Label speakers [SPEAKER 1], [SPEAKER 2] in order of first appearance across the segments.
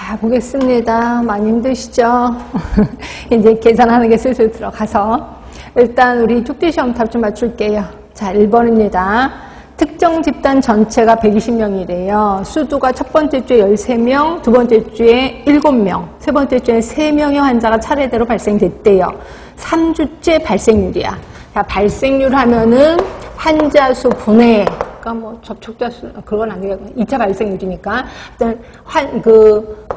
[SPEAKER 1] 자, 보겠습니다. 많이 힘드시죠? 이제 계산하는 게 슬슬 들어가서. 일단 우리 쪽지시험 답 좀 맞출게요. 자, 1번입니다. 특정 집단 전체가 120명이래요. 수두가 첫 번째 주에 13명, 두 번째 주에 7명, 세 번째 주에 3명의 환자가 차례대로 발생됐대요. 3주째 발생률이야. 자, 발생률 하면은 환자 수 분해, 그러니까 뭐 접촉자 수, 그건 안 되겠고, 2차 발생률이니까. 일단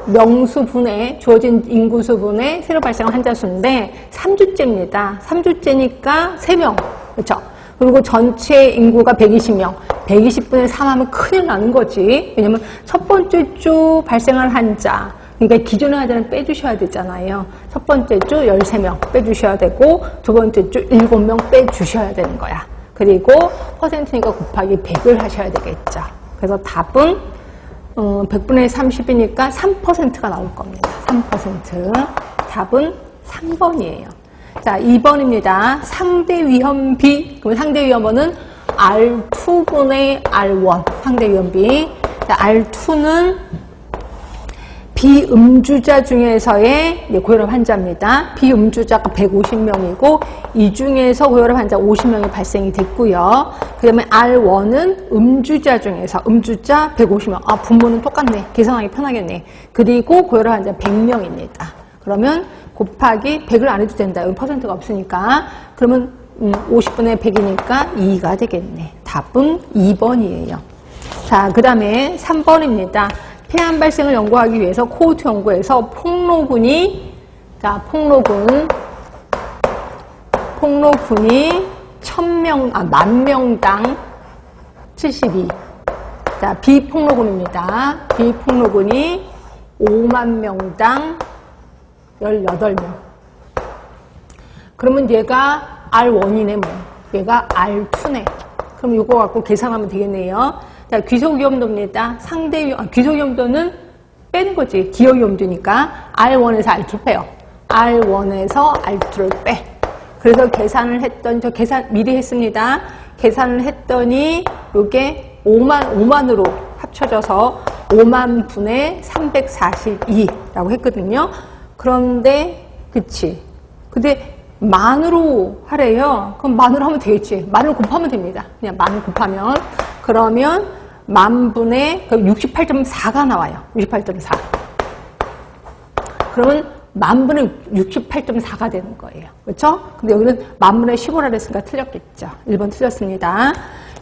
[SPEAKER 1] 명수 분해, 주어진 인구수 분해, 새로 발생한 환자 수인데 3주째입니다. 3주째니까 3명. 그렇죠? 그리고 전체 인구가 120명. 120분의 3 하면 큰일 나는 거지. 왜냐면 첫 번째 주 발생한 환자, 그러니까 기존의 환자는 빼주셔야 되잖아요. 첫 번째 주 13명 빼주셔야 되고, 두 번째 주 7명 빼주셔야 되는 거야. 그리고 퍼센트니까 곱하기 100을 하셔야 되겠죠. 그래서 답은 100분의 30이니까 3%가 나올 겁니다. 3%. 답은 3번이에요. 자, 2번입니다. 상대 위험비. 그럼 상대 위험번은 R2분의 R1. 상대 위험비. 자, R2는 비음주자 중에서의 고혈압 환자입니다. 비음주자가 150명이고 이 중에서 고혈압 환자 50명이 발생이 됐고요. 그 다음에 R1은 음주자 중에서 음주자 150명. 아, 분모는 똑같네. 계산하기 편하겠네. 그리고 고혈압 환자 100명입니다. 그러면 곱하기 100을 안 해도 된다. 여기 퍼센트가 없으니까. 그러면 50분의 100이니까 2가 되겠네. 답은 2번이에요. 자, 그 다음에 3번입니다. 폐암 발생을 연구하기 위해서 코호트 연구에서 폭로군이 1000명당 72. 자, 비폭로군입니다. 비폭로군이 5만 명당 18명. 그러면 얘가 R1이네, 뭐. 얘가 R2네. 그럼 이거 갖고 계산하면 되겠네요. 자, 귀속위험도입니다. 귀속위험도는 빼는 거지. 기여위험도니까. R1에서 R2 빼요. R1에서 R2를 빼. 그래서 계산을 했더니, 저 계산 미리 했습니다. 계산을 했더니, 요게 5만으로 합쳐져서 5만 분의 342라고 했거든요. 그런데, 그치. 근데, 만으로 하래요. 그럼 만으로 하면 되겠지. 만을 곱하면 됩니다. 그냥 만을 곱하면. 그러면, 만분의 68.4가 나와요. 68.4. 그러면 만분의 68.4가 되는 거예요. 그렇죠? 근데 여기는 만분의 15라 그랬으니까 틀렸겠죠. 1번 틀렸습니다.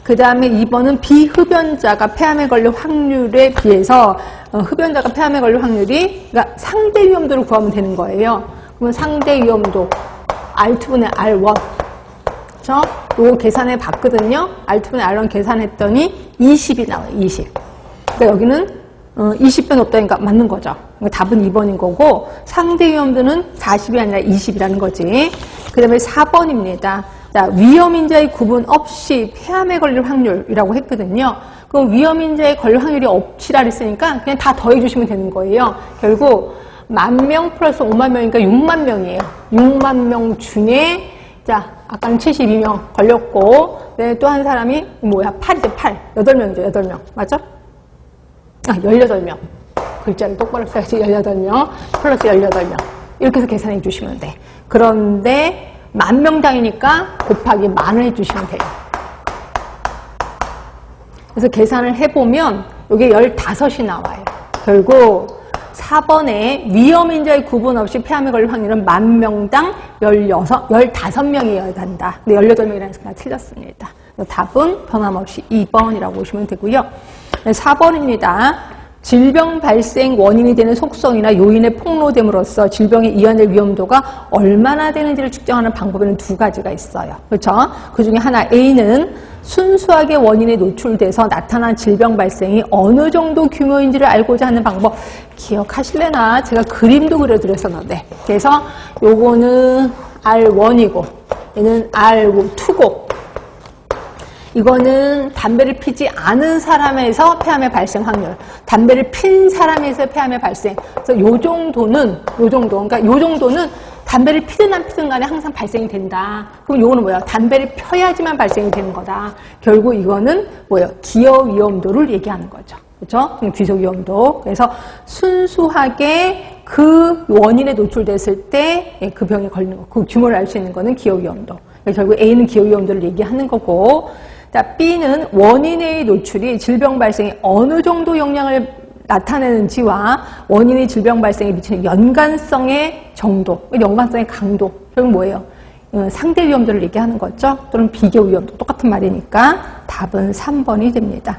[SPEAKER 1] 그 다음에 2번은 비흡연자가 폐암에 걸릴 확률에 비해서 흡연자가 폐암에 걸릴 확률이, 그러니까 상대 위험도를 구하면 되는 거예요. 그러면 상대 위험도 R2분의 R1. 그렇죠? 요거 계산해 봤거든요. R2분의 R1 계산했더니 20이 나와요. 20. 그러니까 여기는 20배 높다니까 맞는 거죠. 그러니까 답은 2번인 거고, 상대 위험도는 40이 아니라 20이라는 거지. 그 다음에 4번입니다. 자, 위험인자의 구분 없이 폐암에 걸릴 확률이라고 했거든요. 그럼 위험인자의 걸릴 확률이 없이라 그랬으니까 그냥 다 더해주시면 되는 거예요. 결국 10,000명 플러스 5만 명이니까 6만 명이에요. 6만 명 중에, 자, 아까는 72명 걸렸고, 네, 또 한 사람이 뭐야? 8이죠, 8. 8명이죠, 8명. 맞죠? 아, 18명. 글자를 똑바로 써야지. 18명 플러스 18명. 이렇게 해서 계산해 주시면 돼. 그런데 10,000명당이니까 곱하기 만을 해주시면 돼요. 그래서 계산을 해보면 이게 15이 나와요. 결국 4번에 위험인자의 구분 없이 폐암에 걸릴 확률은 10,000명당 15명이어야 한다. 근데 18명이라는 수가 틀렸습니다. 답은 변함없이 2번이라고 보시면 되고요. 4번입니다. 질병 발생 원인이 되는 속성이나 요인에 폭로됨으로써 질병에 이완될 위험도가 얼마나 되는지를 측정하는 방법에는 두 가지가 있어요. 그렇죠? 그 중에 하나 A는 순수하게 원인에 노출돼서 나타난 질병 발생이 어느 정도 규모인지를 알고자 하는 방법. 기억하실래나? 제가 그림도 그려드렸었는데. 그래서 요거는 R1이고 얘는 R2고 이거는 담배를 피지 않은 사람에서 폐암의 발생 확률, 담배를 핀 사람에서 폐암의 발생. 그래서 요 정도는 담배를 피든 안 피든 간에 항상 발생이 된다. 그럼 요거는 뭐야? 담배를 펴야지만 발생이 되는 거다. 결국 이거는 뭐예요? 기여 위험도를 얘기하는 거죠. 그렇죠? 귀속위험도. 그래서 순수하게 그 원인에 노출됐을 때 그 병에 걸리는 거, 그 규모를 알 수 있는 거는 기억위험도. 결국 A는 기억위험도를 얘기하는 거고, 자, B는 원인의 노출이 질병 발생에 어느 정도 영향을 나타내는지와 원인의 질병 발생에 미치는 연관성의 정도, 연관성의 강도. 결국 뭐예요? 상대 위험도를 얘기하는 거죠. 또는 비교 위험도. 똑같은 말이니까 답은 3번이 됩니다.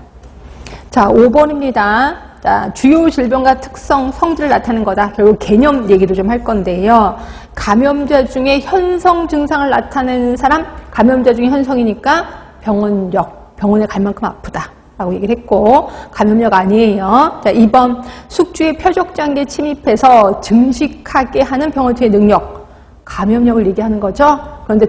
[SPEAKER 1] 자, 5번입니다. 자, 주요 질병과 특성, 성질을 나타내는 거다. 결국 개념 얘기도 좀 할 건데요. 감염자 중에 현성 증상을 나타내는 사람, 감염자 중에 현성이니까 병원력, 병원에 갈 만큼 아프다 라고 얘기를 했고, 감염력 아니에요. 자, 2번 숙주의 표적장기에 침입해서 증식하게 하는 병원체의 능력, 감염력을 얘기하는 거죠. 그런데